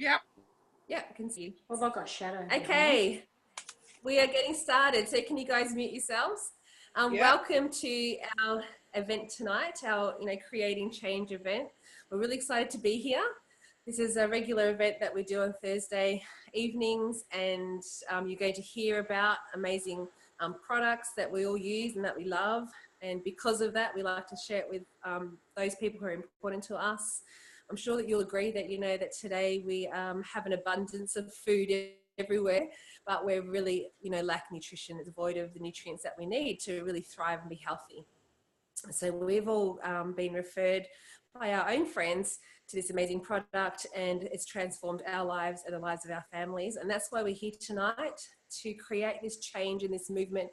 Yeah. Yeah, I can see you. What have I got shadow? Okay, we are getting started. So can you guys mute yourselves? Welcome to our event tonight, our Creating Change event. We're really excited to be here. This is a regular event that we do on Thursday evenings, and you're going to hear about amazing products that we all use and that we love. And because of that, we like to share it with those people who are important to us. I'm sure that you'll agree that that today we have an abundance of food everywhere, but we're really lack nutrition. It's devoid of the nutrients that we need to really thrive and be healthy. So we've all been referred by our own friends to this amazing product, and it's transformed our lives and the lives of our families. And that's why we're here tonight, to create this change and this movement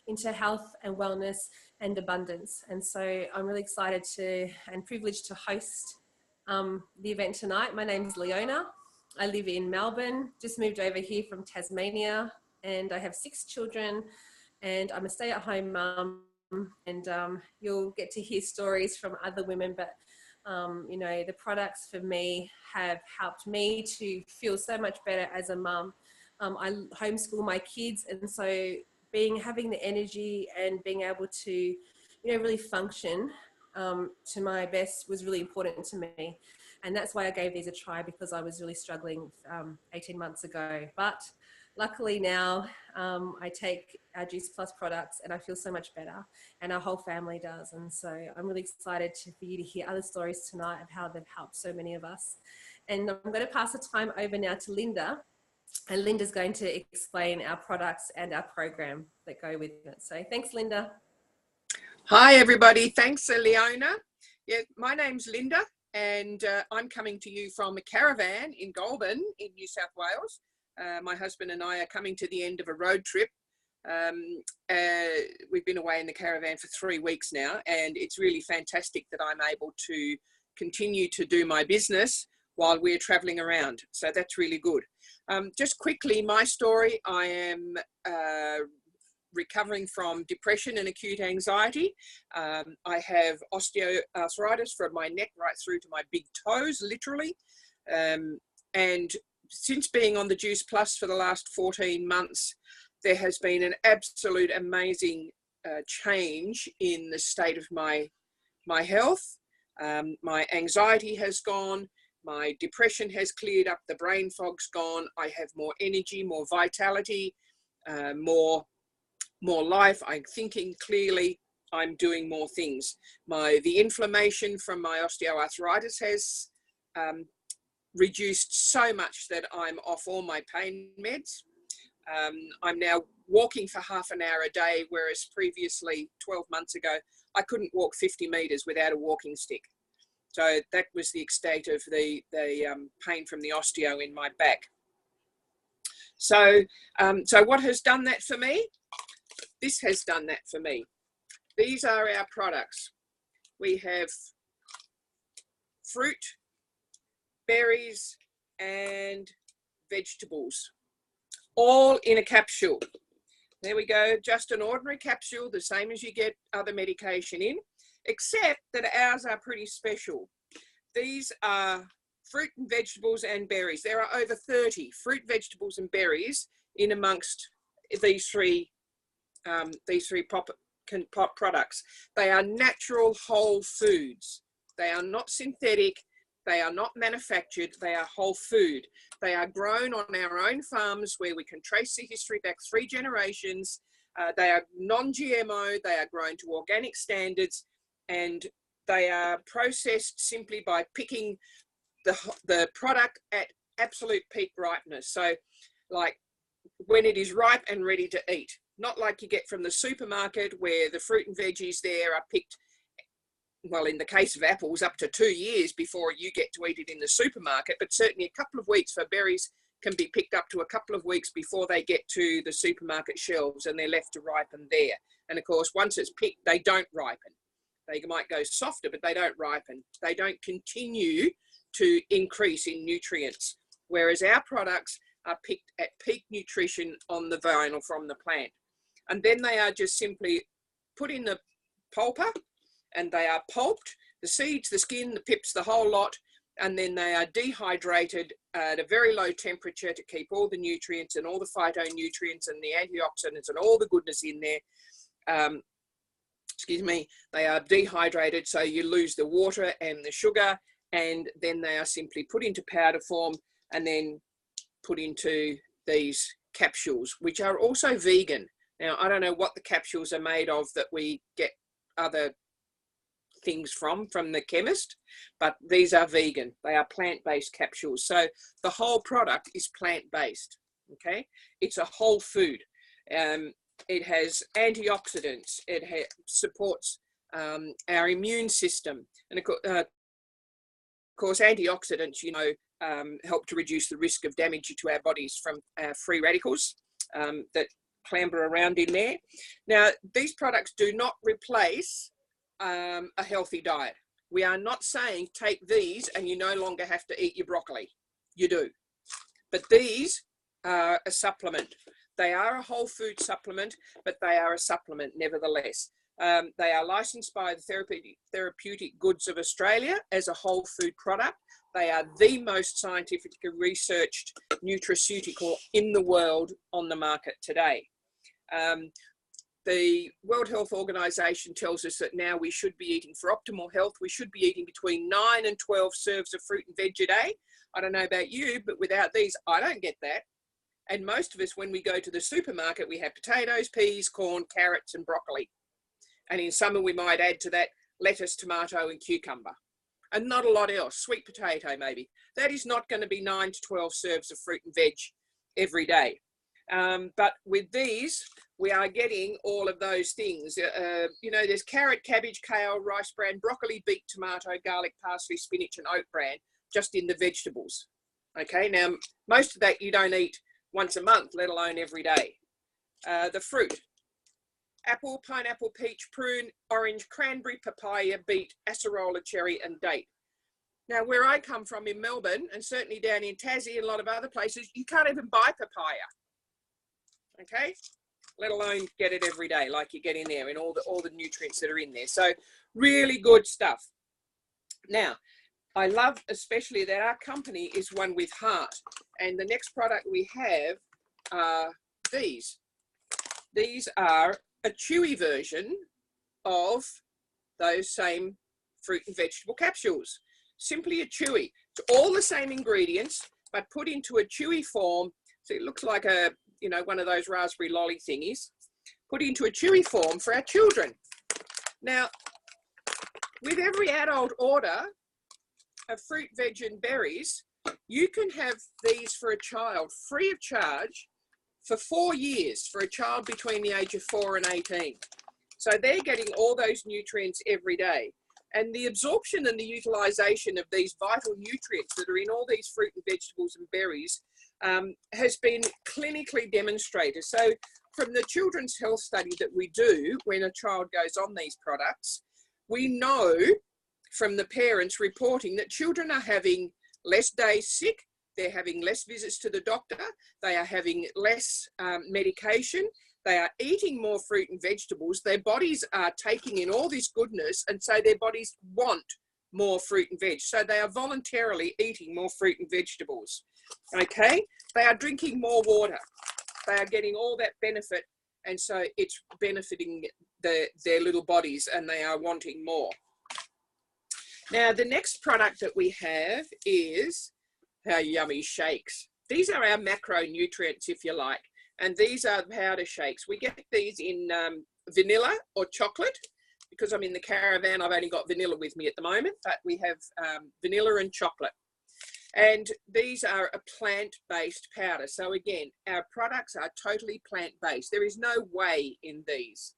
into health and wellness and abundance. And so I'm really excited and privileged to host the event tonight. My name is Leona. I live in Melbourne, just moved over here from Tasmania, and I have 6 children, and I'm a stay-at-home mum. And you'll get to hear stories from other women, but the products for me have helped me to feel so much better as a mum. I homeschool my kids, and so having the energy and being able to really function to my best was really important to me. And that's why I gave these a try, because I was really struggling 18 months ago. But luckily now I take our Juice Plus products and I feel so much better, and our whole family does. And so I'm really excited for you to hear other stories tonight of how they've helped so many of us. And I'm going to pass the time over now to Linda, and Linda's going to explain our products and our program that go with it. So thanks, Linda. Hi, everybody. Thanks, Leona. Yeah, my name's Linda, and I'm coming to you from a caravan in Goulburn in New South Wales. My husband and I are coming to the end of a road trip. We've been away in the caravan for 3 weeks now, and it's really fantastic that I'm able to continue to do my business while we're traveling around. So that's really good. Just quickly, my story: I am recovering from depression and acute anxiety. I have osteoarthritis from my neck right through to my big toes, literally. And since being on the Juice Plus for the last 14 months, there has been an absolute amazing change in the state of my health. My anxiety has gone. My depression has cleared up. The brain fog's gone. I have more energy, more vitality, more life. I'm thinking clearly. I'm doing more things. The inflammation from my osteoarthritis has reduced so much that I'm off all my pain meds. I'm now walking for half an hour a day, whereas previously, 12 months ago, I couldn't walk 50 meters without a walking stick. So that was the extent of the pain from the osteo in my back. So what has done that for me? This has done that for me. These are our products. We have fruit, berries, and vegetables, all in a capsule. There we go, just an ordinary capsule, the same as you get other medication in, except that ours are pretty special. These are fruit and vegetables and berries. There are over 30 fruit, vegetables, and berries in amongst these three products. They are natural whole foods. They are not synthetic. They are not manufactured. They are whole food. They are grown on our own farms, where we can trace the history back 3 generations. They are non-GMO. They are grown to organic standards, and they are processed simply by picking the product at absolute peak ripeness. So like when it is ripe and ready to eat, not like you get from the supermarket where the fruit and veggies there are picked, well, in the case of apples, up to 2 years before you get to eat it in the supermarket, but certainly a couple of weeks for berries can be picked up to a couple of weeks before they get to the supermarket shelves, and they're left to ripen there. And of course, once it's picked, they don't ripen. They might go softer, but they don't ripen. They don't continue to increase in nutrients, whereas our products are picked at peak nutrition on the vine or from the plant. And then they are just simply put in the pulper, and they are pulped, the seeds, the skin, the pips, the whole lot, and then they are dehydrated at a very low temperature to keep all the nutrients and all the phytonutrients and the antioxidants and all the goodness in there. Excuse me, they are dehydrated, so you lose the water and the sugar, and then they are simply put into powder form and then put into these capsules, which are also vegan. Now, I don't know what the capsules are made of that we get other things from the chemist, but these are vegan. They are plant-based capsules. So the whole product is plant-based, okay? It's a whole food. It has antioxidants. It supports our immune system. And of course, antioxidants, you know, help to reduce the risk of damage to our bodies from free radicals that clamber around in there. Now, these products do not replace a healthy diet. We are not saying take these and you no longer have to eat your broccoli. You do. But these are a supplement. They are a whole food supplement, but they are a supplement nevertheless. They are licensed by the Therapeutic Goods of Australia as a whole food product. They are the most scientifically researched nutraceutical in the world on the market today. The World Health Organization tells us that now we should be eating, for optimal health, we should be eating between 9 and 12 serves of fruit and veg a day. I don't know about you, but without these, I don't get that. And most of us, when we go to the supermarket, we have potatoes, peas, corn, carrots, and broccoli. And in summer, we might add to that lettuce, tomato, and cucumber. And not a lot else, sweet potato maybe. That is not going to be 9 to 12 serves of fruit and veg every day. But with these, we are getting all of those things. You know, there's carrot, cabbage, kale, rice bran, broccoli, beet, tomato, garlic, parsley, spinach, and oat bran, just in the vegetables. Okay, now, most of that you don't eat once a month, let alone every day. The fruit: apple, pineapple, peach, prune, orange, cranberry, papaya, beet, acerola, cherry, and date. Now, where I come from in Melbourne, and certainly down in Tassie and a lot of other places, you can't even buy papaya. Okay, let alone get it every day like you get in there and all the nutrients that are in there. So really good stuff. Now, I love especially that our company is one with heart. And the next product we have are these. These are a chewy version of those same fruit and vegetable capsules. Simply a chewy. It's all the same ingredients, but put into a chewy form. So it looks like a, you know, one of those raspberry lolly thingies, put into a chewy form for our children. Now, with every adult order of fruit, veg, and berries, you can have these for a child free of charge for 4 years for a child between the age of 4 and 18. So they're getting all those nutrients every day. And the absorption and the utilization of these vital nutrients that are in all these fruit and vegetables and berries has been clinically demonstrated. So from the children's health study that we do when a child goes on these products, we know from the parents reporting that children are having less days sick, they're having less visits to the doctor, they are having less medication, they are eating more fruit and vegetables, their bodies are taking in all this goodness, and so their bodies want more fruit and veg. So they are voluntarily eating more fruit and vegetables. Okay, they are drinking more water, they are getting all that benefit, and so it's benefiting their little bodies, and they are wanting more. Now, the next product that we have is our yummy shakes. These are our macronutrients, if you like, and these are powder shakes. We get these in vanilla or chocolate. Because I'm in the caravan, I've only got vanilla with me at the moment, but we have vanilla and chocolate. And these are a plant-based powder. So again, our products are totally plant-based. There is no whey in these,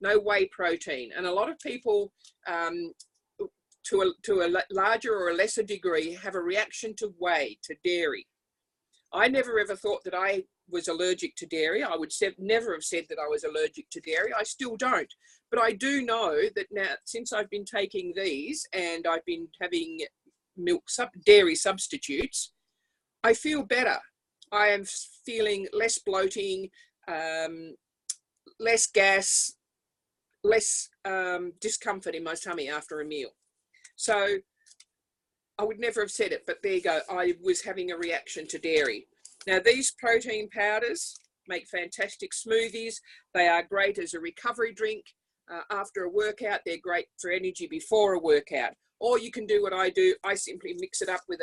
no whey protein. And a lot of people, to a larger or a lesser degree, have a reaction to whey, to dairy. I never ever thought that I was allergic to dairy. I would never have said that I was allergic to dairy. I still don't. But I do know that now, since I've been taking these and I've been having dairy substitutes, I feel better. I am feeling less bloating, less gas, less discomfort in my tummy after a meal. So I would never have said it, but there you go. I was having a reaction to dairy. Now, these protein powders make fantastic smoothies. They are great as a recovery drink. After a workout, they're great for energy before a workout. Or you can do what I do. I simply mix it up with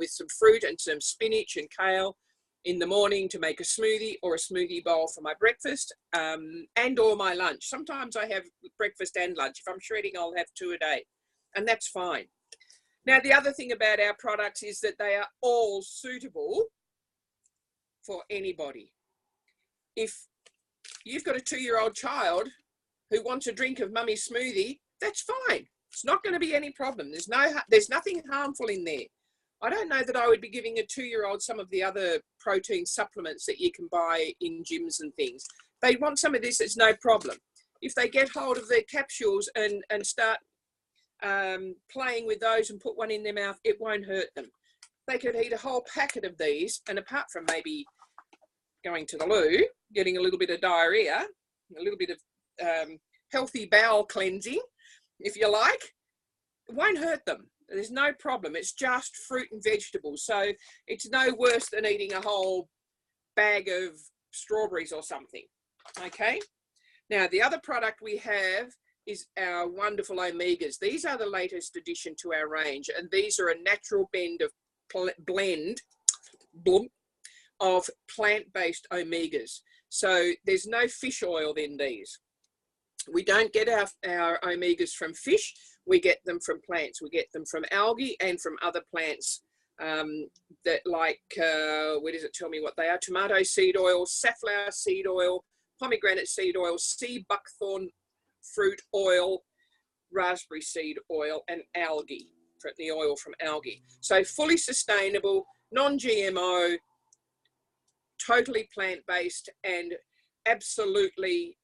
some fruit and some spinach and kale in the morning to make a smoothie, or a smoothie bowl for my breakfast and or my lunch. Sometimes I have breakfast and lunch. If I'm shredding, I'll have 2 a day, and that's fine. Now, the other thing about our products is that they are all suitable for anybody. If you've got a 2-year-old child who wants a drink of mummy's smoothie, that's fine. It's not going to be any problem. There's nothing harmful in there. I don't know that I would be giving a 2-year-old some of the other protein supplements that you can buy in gyms and things. They want some of this, it's no problem. If they get hold of their capsules and start playing with those and put one in their mouth, it won't hurt them. They could eat a whole packet of these, and apart from maybe going to the loo, getting a little bit of diarrhea, a little bit of healthy bowel cleansing, if you like, it won't hurt them. There's no problem. It's just fruit and vegetables. So it's no worse than eating a whole bag of strawberries or something. Okay. Now, the other product we have is our wonderful omegas. These are the latest addition to our range, and these are a natural blend of plant-based omegas. So there's no fish oil in these. We don't get our omegas from fish. We get them from plants. We get them from algae and from other plants that, like, where does it tell me what they are? Tomato seed oil, safflower seed oil, pomegranate seed oil, sea buckthorn fruit oil, raspberry seed oil, and algae, the oil from algae. So fully sustainable, non-GMO, totally plant-based, and absolutely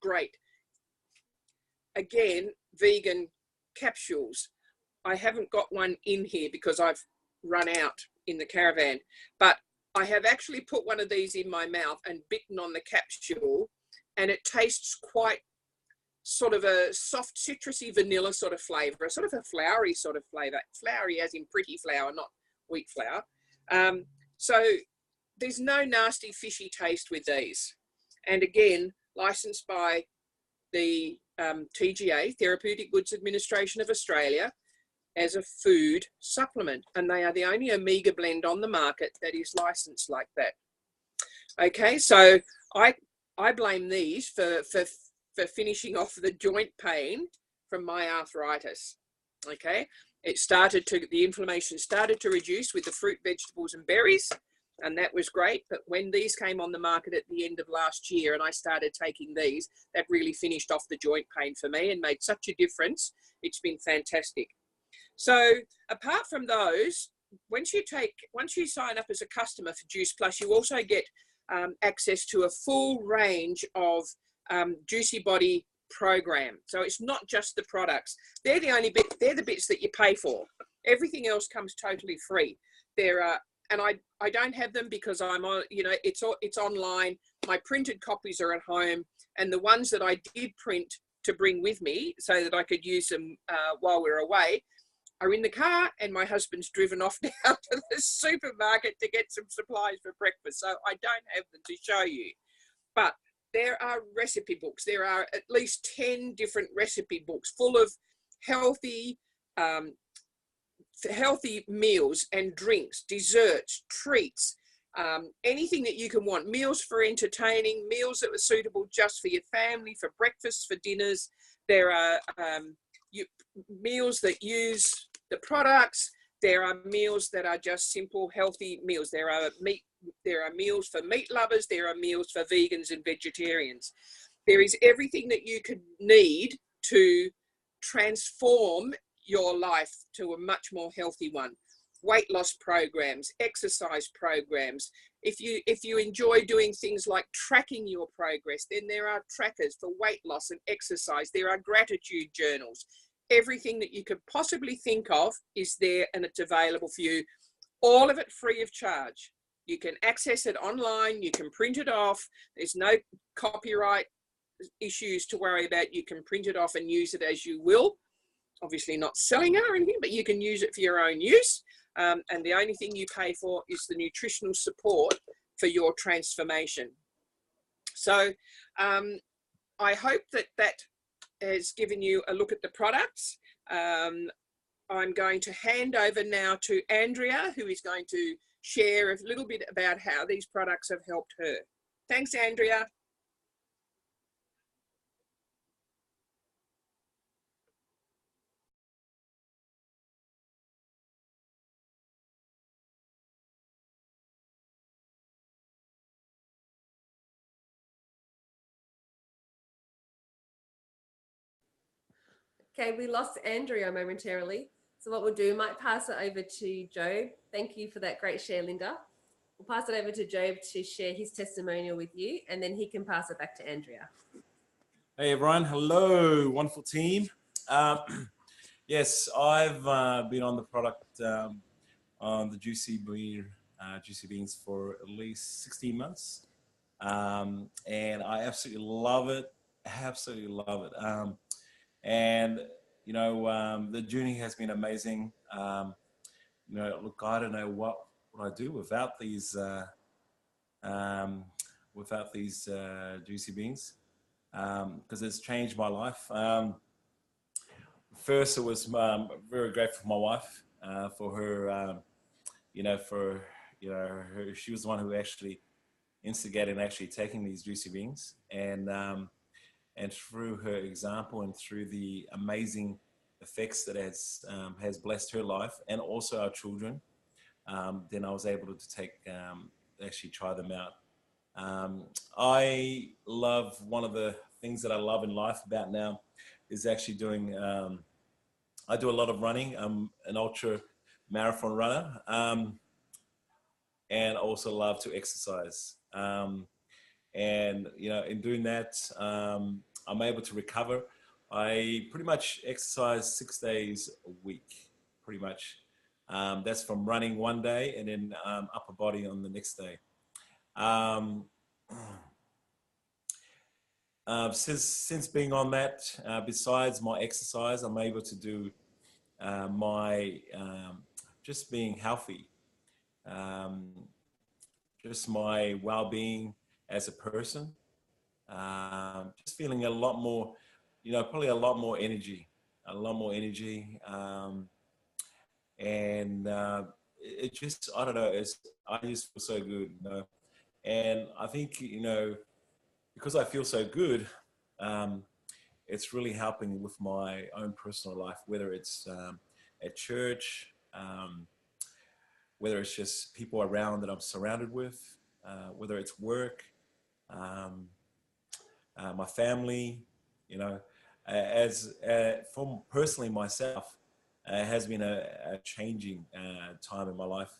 great. Again, vegan capsules. I haven't got one in here because I've run out in the caravan, but I have actually put one of these in my mouth and bitten on the capsule, and it tastes quite sort of a soft citrusy vanilla sort of flavour, sort of a flowery sort of flavour, flowery as in pretty flour, not wheat flour. So there's no nasty fishy taste with these. And again, licensed by the TGA, Therapeutic Goods Administration of Australia, as a food supplement. And they are the only omega blend on the market that is licensed like that. Okay, so I blame these for finishing off the joint pain from my arthritis. Okay, the inflammation started to reduce with the fruit, vegetables and berries, and that was great. But when these came on the market at the end of last year and I started taking these, that really finished off the joint pain for me and made such a difference. It's been fantastic. So apart from those, once you sign up as a customer for Juice Plus, you also get access to a full range of Juicy Body program. So it's not just the products. They're the bits that you pay for. Everything else comes totally free. And I don't have them because I'm on, it's online. My printed copies are at home, and the ones that I did print to bring with me so that I could use them while we're away are in the car, and my husband's driven off down to the supermarket to get some supplies for breakfast. So I don't have them to show you. But there are recipe books. There are at least 10 different recipe books full of healthy meals and drinks, desserts, treats, anything that you can want. Meals for entertaining, meals that were suitable just for your family, for breakfast, for dinners. There are meals that use the products. There are meals that are just simple, healthy meals. There are meals for meat lovers. There are meals for vegans and vegetarians. There is everything that you could need to transform your life to a much more healthy one. Weight loss programs, exercise programs. If you enjoy doing things like tracking your progress, then there are trackers for weight loss and exercise. There are gratitude journals. Everything that you could possibly think of is there, and it's available for you. All of it free of charge. You can access it online. You can print it off. There's no copyright issues to worry about. You can print it off and use it as you will. obviously not selling it or anything, but you can use it for your own use. And the only thing you pay for is the nutritional support for your transformation. So I hope that has given you a look at the products. I'm going to hand over now to Andrea, who is going to share a little bit about how these products have helped her. Thanks, Andrea. Okay, we lost Andrea momentarily. So what we'll do, we might pass it over to Job. Thank you for that great share, Linda. We'll pass it over to Job to share his testimonial with you, and then he can pass it back to Andrea. Hey everyone, hello, wonderful team. Yes, I've been on the product, on the Juicy Beans for at least 16 months. And I absolutely love it, and you know, the journey has been amazing. You know, look, I don't know what I do without these Juicy Beans, because it's changed my life. First, it was very grateful for my wife, for her, she was the one who actually instigated actually taking these Juicy Beans, and through her example and through the amazing effects that has blessed her life and also our children, then I was able to actually try them out. I love, one of the things that I love in life about now is actually doing, I do a lot of running. I'm an ultra marathon runner, and also love to exercise. And, you know, in doing that, I'm able to recover. I pretty much exercise 6 days a week, pretty much. That's from running one day and then upper body on the next day. Since being on that, besides my exercise, I'm able to do just being healthy, just my well-being as a person, just feeling a lot more, you know, probably a lot more energy, and it just, I don't know, I just feel so good, you know. And I think, you know, because I feel so good, it's really helping with my own personal life, whether it's at church, whether it's just people around that I'm surrounded with, whether it's work, my family, you know, from personally myself, has been a changing time in my life,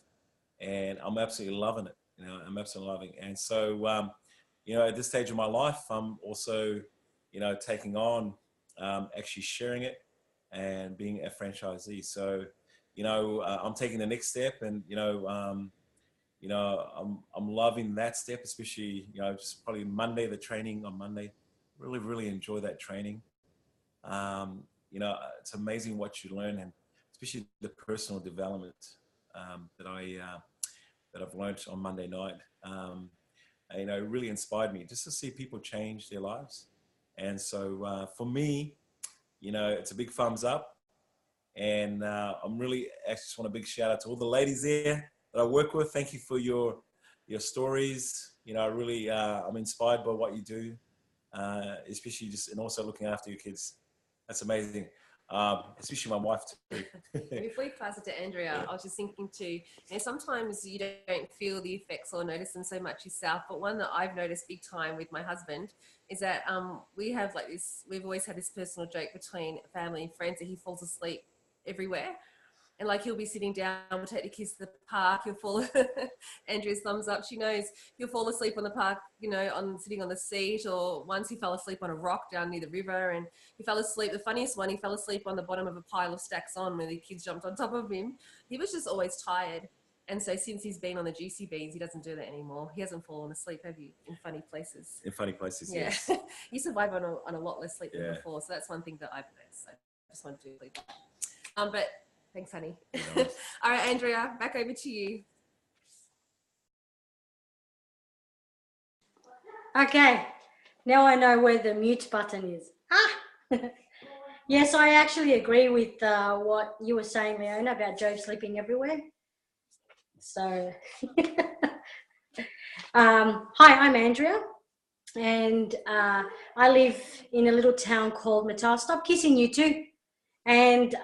and I'm absolutely loving it. You know, I'm absolutely loving it. And so, you know, at this stage of my life, I'm also, you know, taking on actually sharing it and being a franchisee. So, you know, I'm taking the next step, and I'm loving that step, especially, you know, just probably Monday, the training on Monday. Really enjoy that training. You know, it's amazing what you learn, and especially the personal development that I've learned on Monday night. You know, it really inspired me just to see people change their lives. And so for me, you know, it's a big thumbs up. And I'm really, I just want a big shout out to all the ladies there that I work with. Thank you for your stories. You know, I really, I'm inspired by what you do, especially just, and also looking after your kids. That's amazing. Especially my wife too. Before you pass it to Andrea, I was just thinking too, you know, sometimes you don't feel the effects or notice them so much yourself, but one that I've noticed big time with my husband is that we have like this, we've always had this personal joke between family and friends that he falls asleep everywhere. And like he'll be sitting down, we'll take the kids to the park, he'll fall, Andrea's thumbs up, she knows he'll fall asleep on the park, you know, sitting on the seat, or once he fell asleep on a rock down near the river, and he fell asleep, the funniest one, he fell asleep on the bottom of a pile of stacks on where the kids jumped on top of him. He was just always tired. And so since he's been on the Juicy Beans, he doesn't do that anymore. He hasn't fallen asleep, have you? In funny places. In funny places, yeah. Yes. You survive on a lot less sleep than Yeah. before. So that's one thing that I've noticed. So just wanted to leave that. But thanks, honey. Yeah. All right, Andrea, back over to you. Okay, now I know where the mute button is. Yes, I actually agree with what you were saying, Leona, about Joe sleeping everywhere. So, hi, I'm Andrea, and I live in a little town called Matawa. Stop kissing, you two. And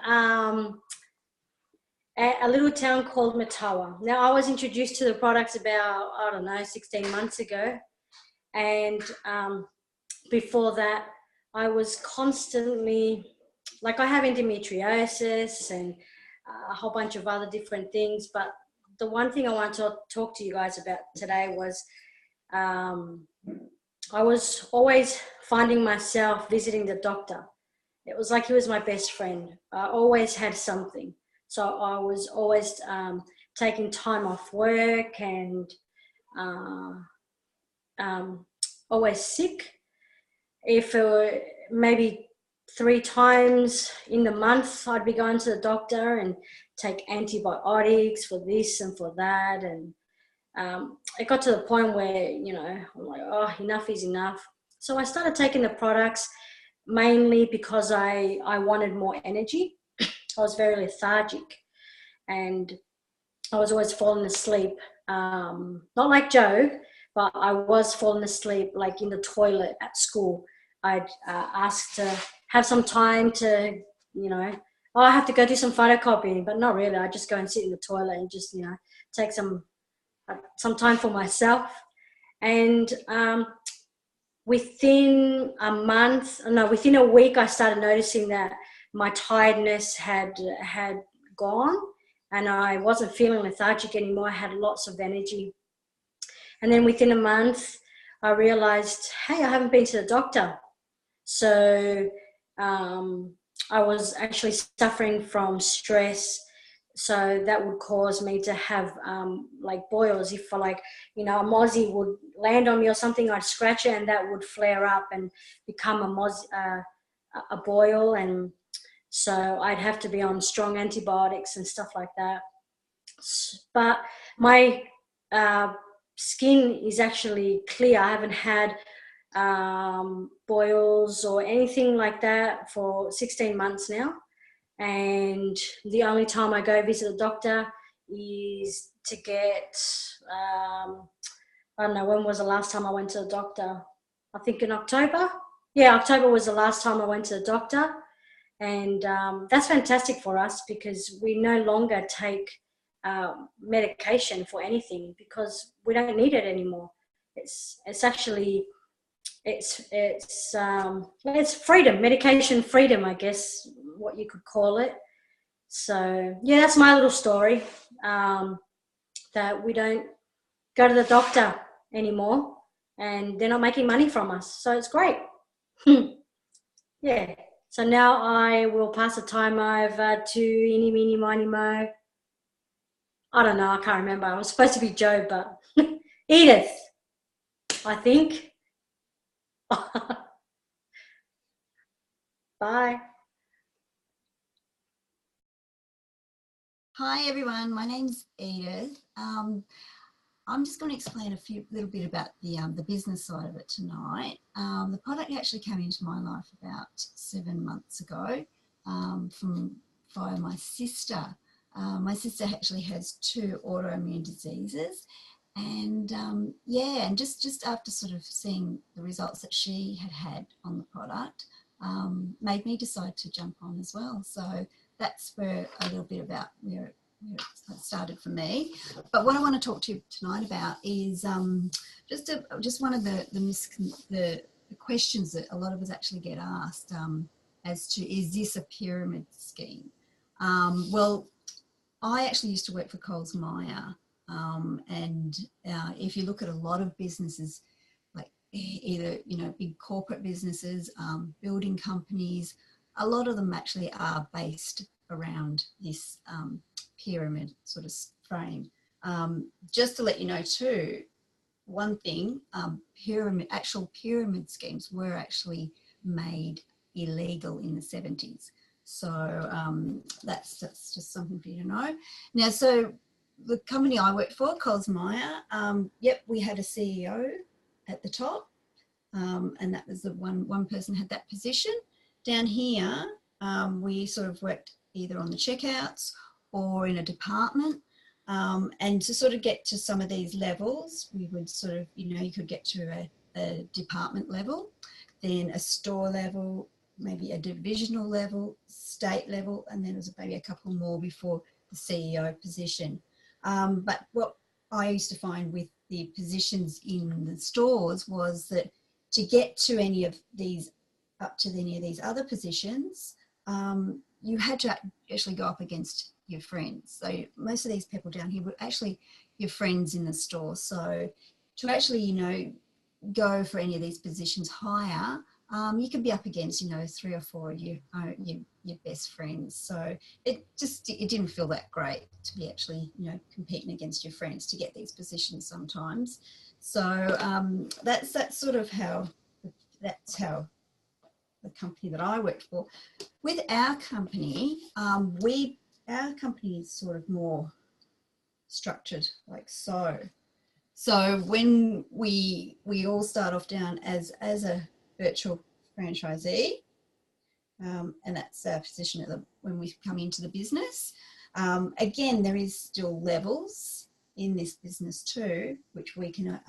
a little town called Matawa. Now, I was introduced to the products about, I don't know, 16 months ago. And before that, I was constantly, like, I have endometriosis and a whole bunch of other different things. But the one thing I want to talk to you guys about today was I was always finding myself visiting the doctor. It was like he was my best friend. I always had something. So I was always taking time off work and always sick. If it were maybe 3 times in the month, I'd be going to the doctor and take antibiotics for this and for that. And it got to the point where, you know, I'm like, oh, enough is enough. So I started taking the products mainly because I wanted more energy. I was very lethargic and I was always falling asleep. Not like Joe, but I was falling asleep like in the toilet at school. I'd ask to have some time to, you know, oh, I have to go do some photocopying, but not really. I just go and sit in the toilet and just, you know, take some time for myself. And within a week, I started noticing that my tiredness had gone and I wasn't feeling lethargic anymore. I had lots of energy. And then within a month, I realized, hey, I haven't been to the doctor. So I was actually suffering from stress. So that would cause me to have like boils. If like, you know, a mozzie would land on me or something, I'd scratch it and that would flare up and become a boil. And so I'd have to be on strong antibiotics and stuff like that. But my skin is actually clear. I haven't had boils or anything like that for 16 months now. And the only time I go visit the doctor is to get, I don't know, when was the last time I went to the doctor? I think in October. Yeah, October was the last time I went to the doctor. And that's fantastic for us because we no longer take medication for anything because we don't need it anymore. It's actually, it's freedom, medication freedom, I guess, what you could call it. So yeah, that's my little story, that we don't go to the doctor anymore and they're not making money from us. So it's great. Yeah. So now I will pass the time over to Eeny, Meeny, Miny, Mo. I don't know, I can't remember. I was supposed to be Joe, but Edith, I think. Bye. Hi everyone, my name's Edith. I'm just going to explain a little bit about the business side of it tonight. The product actually came into my life about 7 months ago via my sister. My sister actually has 2 autoimmune diseases, and and just after sort of seeing the results that she had on the product, made me decide to jump on as well. So that's where a little bit about where it started for me. But what I want to talk to you tonight about is just one of the questions that a lot of us actually get asked as to, is this a pyramid scheme? Well, I actually used to work for Coles Myer, and if you look at a lot of businesses, like either, you know, big corporate businesses, building companies, a lot of them actually are based around this pyramid sort of frame. Just to let you know too, one thing, actual pyramid schemes were actually made illegal in the 70s. So that's just something for you to know. Now, so the company I worked for, Coles Myer, yep, we had a CEO at the top, and that was the one person had that position. Down here, we sort of worked either on the checkouts or in a department. And to sort of get to some of these levels, we would sort of, you know, you could get to a department level, then a store level, maybe a divisional level, state level, and then there's maybe a couple more before the CEO position. But what I used to find with the positions in the stores was that to get to any of these, up to any of these other positions, you had to actually go up against your friends. So most of these people down here were actually your friends in the store. So to actually, you know, go for any of these positions higher, you could be up against, you know, 3 or 4 of your best friends. So it didn't feel that great to be actually, you know, competing against your friends to get these positions sometimes. So that's sort of how, that's how the company that I worked for. With our company, our company is sort of more structured like so. So when we all start off down as a virtual franchisee, and that's our position when we come into the business. Again, there is still levels in this business too, which we can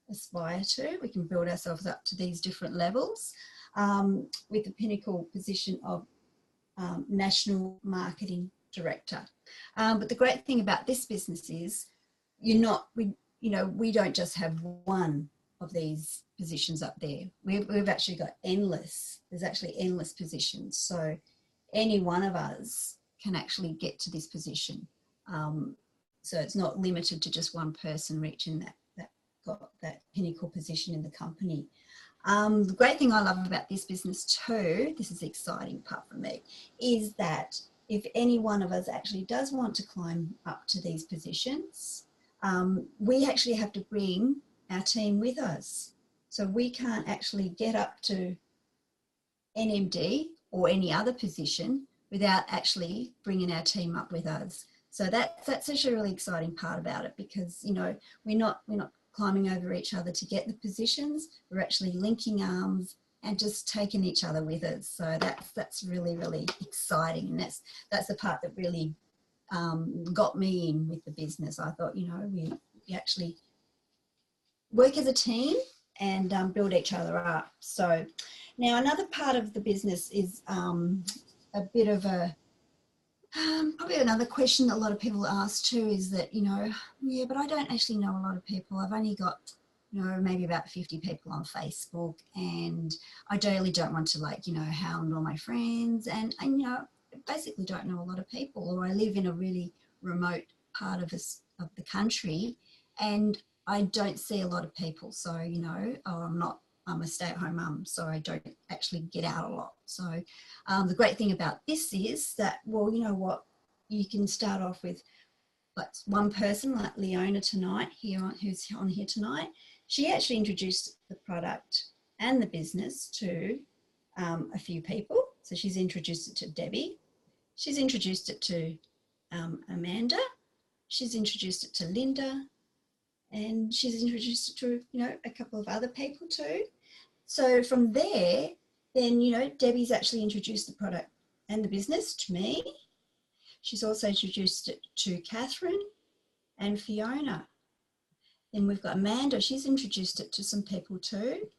aspire to. We can build ourselves up to these different levels with the pinnacle position of National Marketing Director. But the great thing about this business is we don't just have one of these positions up there. We've actually got endless. There's actually endless positions. So any one of us can actually get to this position. So it's not limited to just one person reaching that pinnacle position in the company. The great thing I love about this business too, this is the exciting part for me, is that if any one of us actually does want to climb up to these positions, we actually have to bring our team with us. So we can't actually get up to NMD or any other position without actually bringing our team up with us. So that's actually a really exciting part about it, because, you know, we're not climbing over each other to get the positions. We're actually linking arms and just taking each other with us. So that's really, really exciting. And that's the part that really got me in with the business. I thought, you know, we actually work as a team and build each other up. So now another part of the business is a bit of a, probably another question that a lot of people ask too is that, you know, yeah, but I don't actually know a lot of people. I've only got, you know, maybe about 50 people on Facebook, and I really don't want to, like, you know, hound all my friends, and you know, basically don't know a lot of people, or I live in a really remote part of the country and I don't see a lot of people. So, you know, I'm a stay-at-home mum, so I don't actually get out a lot. So the great thing about this is that, well, you know what, you can start off with like one person like Leona tonight, who's on here tonight. She actually introduced the product and the business to a few people. So she's introduced it to Debbie. She's introduced it to Amanda. She's introduced it to Linda. And she's introduced it to, you know, a couple of other people too. So from there, then, you know, Debbie's actually introduced the product and the business to me. She's also introduced it to Catherine and Fiona. Then we've got Amanda. She's introduced it to some people too.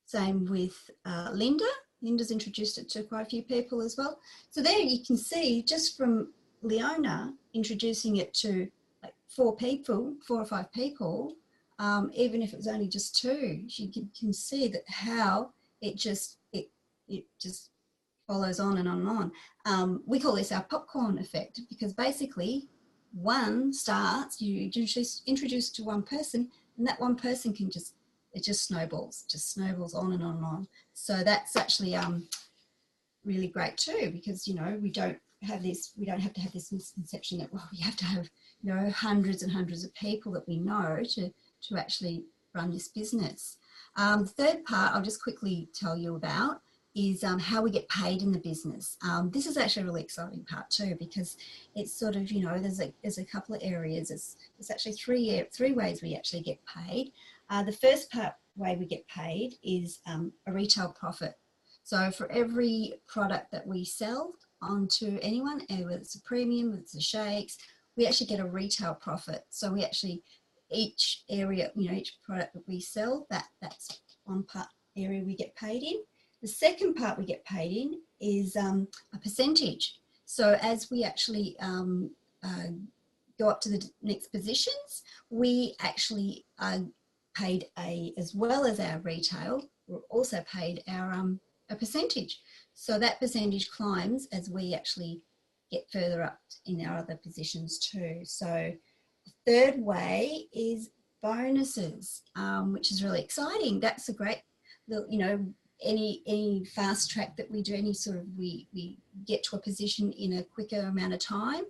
Same with Linda. Linda's introduced it to quite a few people as well. So there you can see, just from Leona introducing it to like 4 or 5 people, even if it was only just 2, you can see that how it just follows on and on and on. We call this our popcorn effect, because basically one starts, you introduce to one person, and that one person can it just snowballs on and on and on. So that's actually really great too, because, you know, we don't have to have this misconception that, well, we have to have, you know, hundreds and hundreds of people that we know to actually run this business. The third part I'll just quickly tell you about is how we get paid in the business. This is actually a really exciting part too, because it's sort of, you know, there's a couple of areas. There's actually three ways we actually get paid. The first way we get paid is a retail profit. So for every product that we sell onto anyone, whether it's a premium, whether it's a shakes, we actually get a retail profit. So we actually, each area, you know, each product that we sell, that's one part area we get paid in. The second part we get paid in is a percentage. So as we actually go up to the next positions, we actually are paid as well as our retail, we're also paid our a percentage. So that percentage climbs as we actually get further up in our other positions too. So the third way is bonuses, which is really exciting. That's a great, you know, any fast track that we do, any sort of, we get to a position in a quicker amount of time,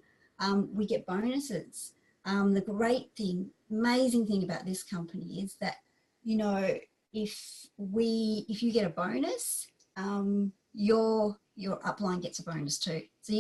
we get bonuses. The great thing, amazing thing about this company is that, you know, if you get a bonus, your upline gets a bonus too. So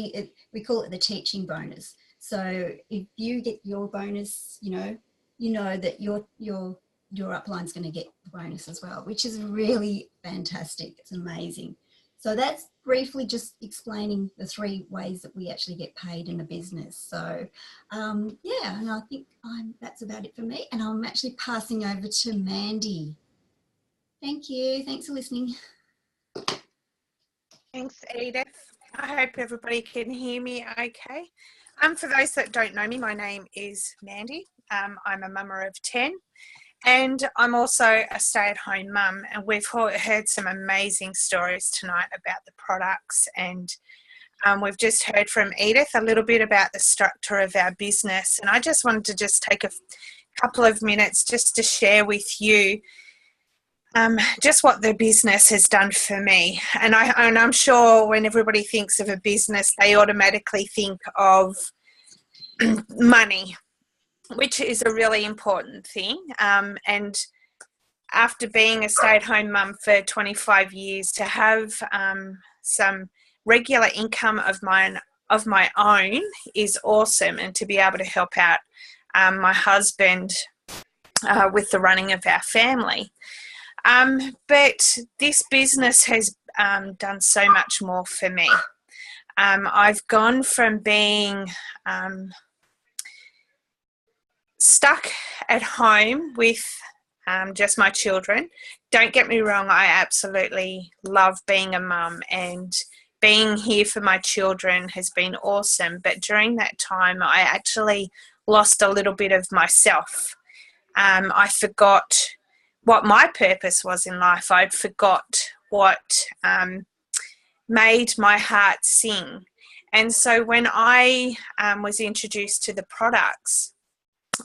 we call it the teaching bonus. So if you get your bonus, you know that your upline's going to get the bonus as well, which is really fantastic. It's amazing. So that's briefly just explaining the three ways that we actually get paid in a business. So yeah, and I think that's about it for me. And I'm actually passing over to Mandy. Thank you. Thanks for listening. Thanks, Edith. I hope everybody can hear me okay. For those that don't know me, my name is Mandy. I'm a mama of 10. And I'm also a stay-at-home mum, and we've heard some amazing stories tonight about the products, and we've just heard from Edith a little bit about the structure of our business, and I just wanted to just take a couple of minutes just to share with you just what the business has done for me. And I'm sure when everybody thinks of a business, they automatically think of money, which is a really important thing. And after being a stay-at-home mum for 25 years, to have some regular income of my own is awesome, and to be able to help out my husband with the running of our family. But this business has done so much more for me. I've gone from being stuck at home with just my children. Don't get me wrong, I absolutely love being a mum, and being here for my children has been awesome. But during that time, I actually lost a little bit of myself. I forgot what my purpose was in life. I forgot what made my heart sing. And so when I was introduced to the products,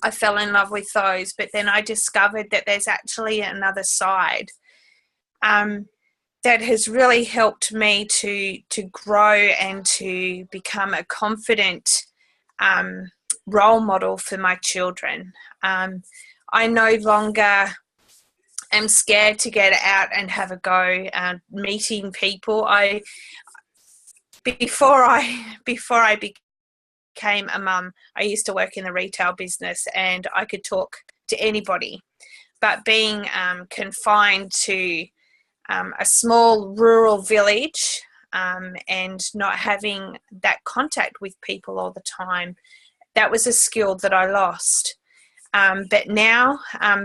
I fell in love with those, but then I discovered that there's actually another side that has really helped me to grow and to become a confident role model for my children. I no longer am scared to get out and have a go meeting people. Before I became a mum, I used to work in the retail business and I could talk to anybody. But being confined to a small rural village and not having that contact with people all the time, that was a skill that I lost. But now,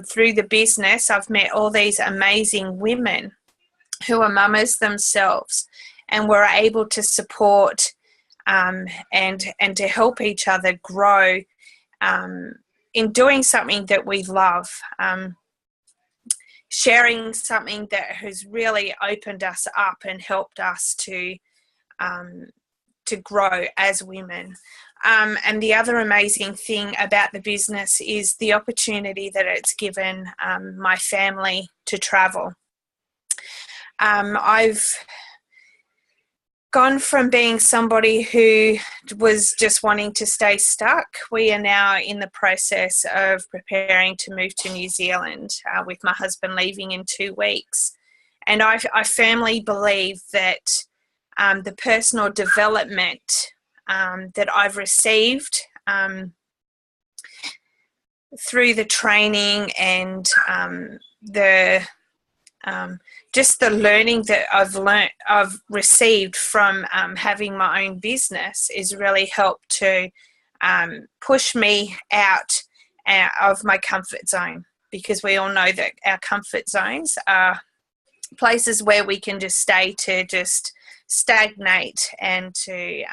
through the business, I've met all these amazing women who are mamas themselves, and we're able to support and to help each other grow in doing something that we love, sharing something that has really opened us up and helped us to grow as women. And the other amazing thing about the business is the opportunity that it's given my family to travel. I've gone from being somebody who was just wanting to stay stuck. We are now in the process of preparing to move to New Zealand with my husband leaving in 2 weeks. And I firmly believe that the personal development that I've received through the training and just the learning that I've received from having my own business is really helped to push me out of my comfort zone, because we all know that our comfort zones are places where we can just stay to just stagnate and to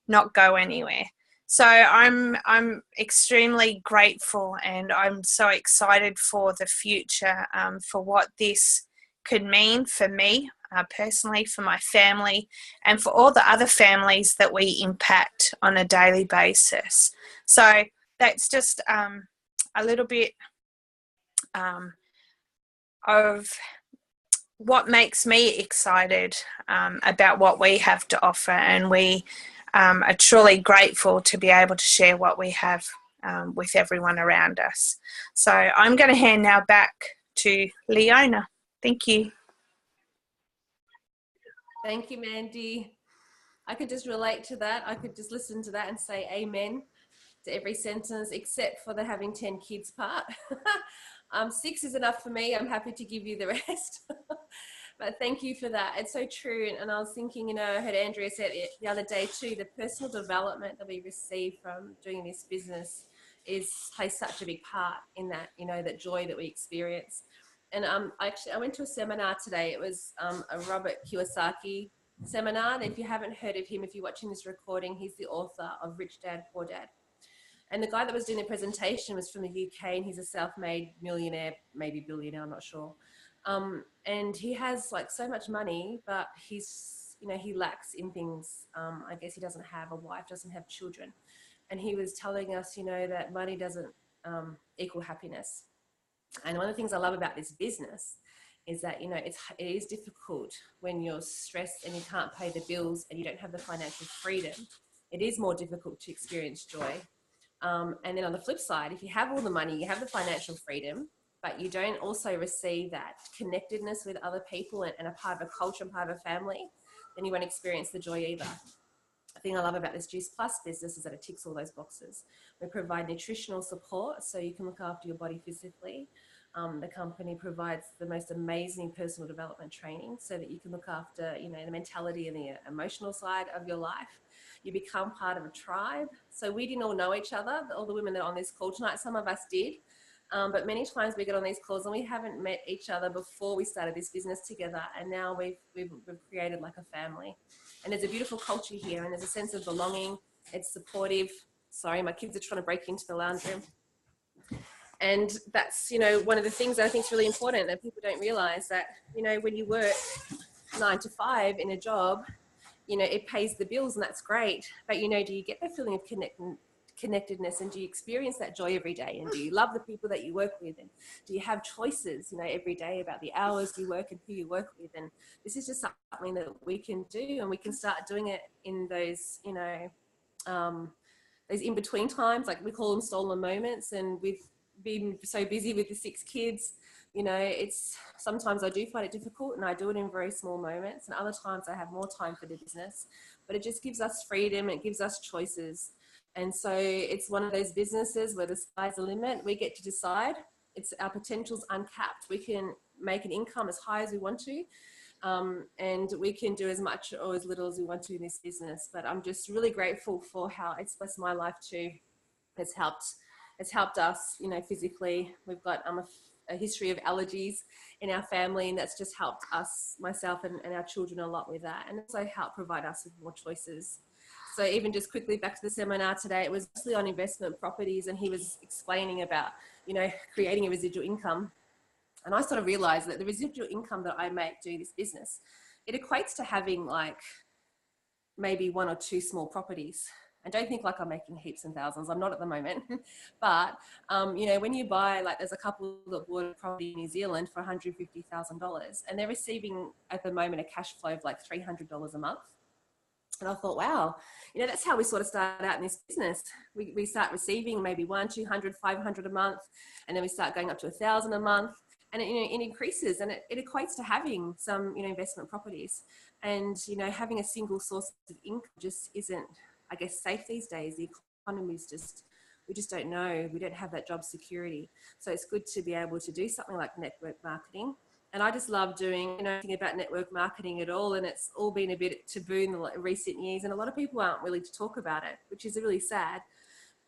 not go anywhere. So I'm extremely grateful, and I'm so excited for the future, for what this could mean for me personally, for my family, and for all the other families that we impact on a daily basis. So that's just a little bit of what makes me excited about what we have to offer, and we are truly grateful to be able to share what we have with everyone around us. So I'm going to hand now back to Leona. Thank you. Thank you, Mandy. I could just relate to that. I could just listen to that and say amen to every sentence, except for the having 10 kids part. 6 is enough for me. I'm happy to give you the rest. But thank you for that. It's so true. And I was thinking, you know, I heard Andrea said it the other day too, the personal development that we receive from doing this business plays such a big part in that, you know, that joy that we experience. And I went to a seminar today. It was a Robert Kiyosaki seminar. And if you haven't heard of him, if you're watching this recording, he's the author of Rich Dad, Poor Dad. And the guy that was doing the presentation was from the UK, and he's a self-made millionaire, maybe billionaire, I'm not sure. And he has like so much money, but he's, you know, he lacks in things. I guess he doesn't have a wife, doesn't have children. And he was telling us, you know, that money doesn't equal happiness. And one of the things I love about this business is that, you know, it is difficult when you're stressed and you can't pay the bills and you don't have the financial freedom. It is more difficult to experience joy. And then on the flip side, if you have all the money, you have the financial freedom, but you don't also receive that connectedness with other people and a part of a culture and part of a family, then you won't experience the joy either. The thing I love about this Juice Plus business is that it ticks all those boxes. We provide nutritional support so you can look after your body physically. The company provides the most amazing personal development training so that you can look after, you know, the mentality and the emotional side of your life. You become part of a tribe. So we didn't all know each other, all the women that are on this call tonight. Some of us did. But many times we get on these calls and we haven't met each other before we started this business together. And now we've created like a family. And there's a beautiful culture here, and there's a sense of belonging. It's supportive. Sorry, my kids are trying to break into the lounge room. And that's, you know, one of the things that I think is really important that people don't realize, that, you know, when you work 9 to 5 in a job, you know, it pays the bills and that's great. But, you know, do you get that feeling of connectedness, and do you experience that joy every day, and do you love the people that you work with, and do you have choices, you know, every day about the hours you work and who you work with? And this is just something that we can do, and we can start doing it in those, you know, those in between times, like we call them stolen moments. And we've been so busy with the 6 kids, you know, it's sometimes I do find it difficult, and I do it in very small moments, and other times I have more time for the business. But it just gives us freedom, it gives us choices. And so it's one of those businesses where the sky's the limit. We get to decide. Our potential's uncapped. We can make an income as high as we want to, and we can do as much or as little as we want to in this business. But I'm just really grateful for how it's blessed my life too. It's helped us, you know, physically. We've got a history of allergies in our family, and that's just helped us, myself and our children, a lot with that, and also helped provide us with more choices. So even just quickly back to the seminar today, it was mostly on investment properties, and he was explaining about, you know, creating a residual income. And I sort of realized that the residual income that I make doing this business, it equates to having like maybe 1 or 2 small properties. And don't think like I'm making heaps and thousands. I'm not at the moment. But, you know, when you buy, like there's a couple that bought a property in New Zealand for $150,000, and they're receiving at the moment a cash flow of like $300 a month. And I thought, wow, you know, that's how we sort of start out in this business. We start receiving maybe 100, 200, 500 a month, and then we start going up to 1,000 a month. and it, it increases, and it equates to having some, investment properties. And, having a single source of income just isn't, I guess, safe these days. The economy's we just don't know. We don't have that job security. So it's good to be able to do something like network marketing. And I just love doing, anything about network marketing at all. And it's all been a bit taboo in the recent years. And a lot of people aren't willing to talk about it, which is really sad,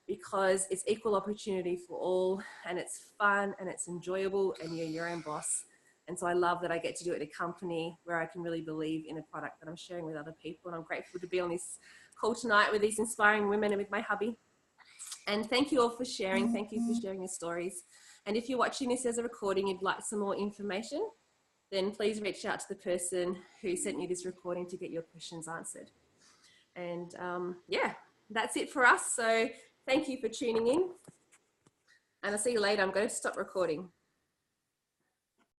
because it's equal opportunity for all, and it's fun and it's enjoyable, and you're your own boss. And so I love that I get to do it in a company where I can really believe in a product that I'm sharing with other people. And I'm grateful to be on this call tonight with these inspiring women and with my hubby. And thank you all for sharing. Thank you for sharing your stories. And if you're watching this as a recording, you'd like some more information, then please reach out to the person who sent you this recording to get your questions answered. And yeah, that's it for us. So thank you for tuning in. And I'll see you later. I'm going to stop recording.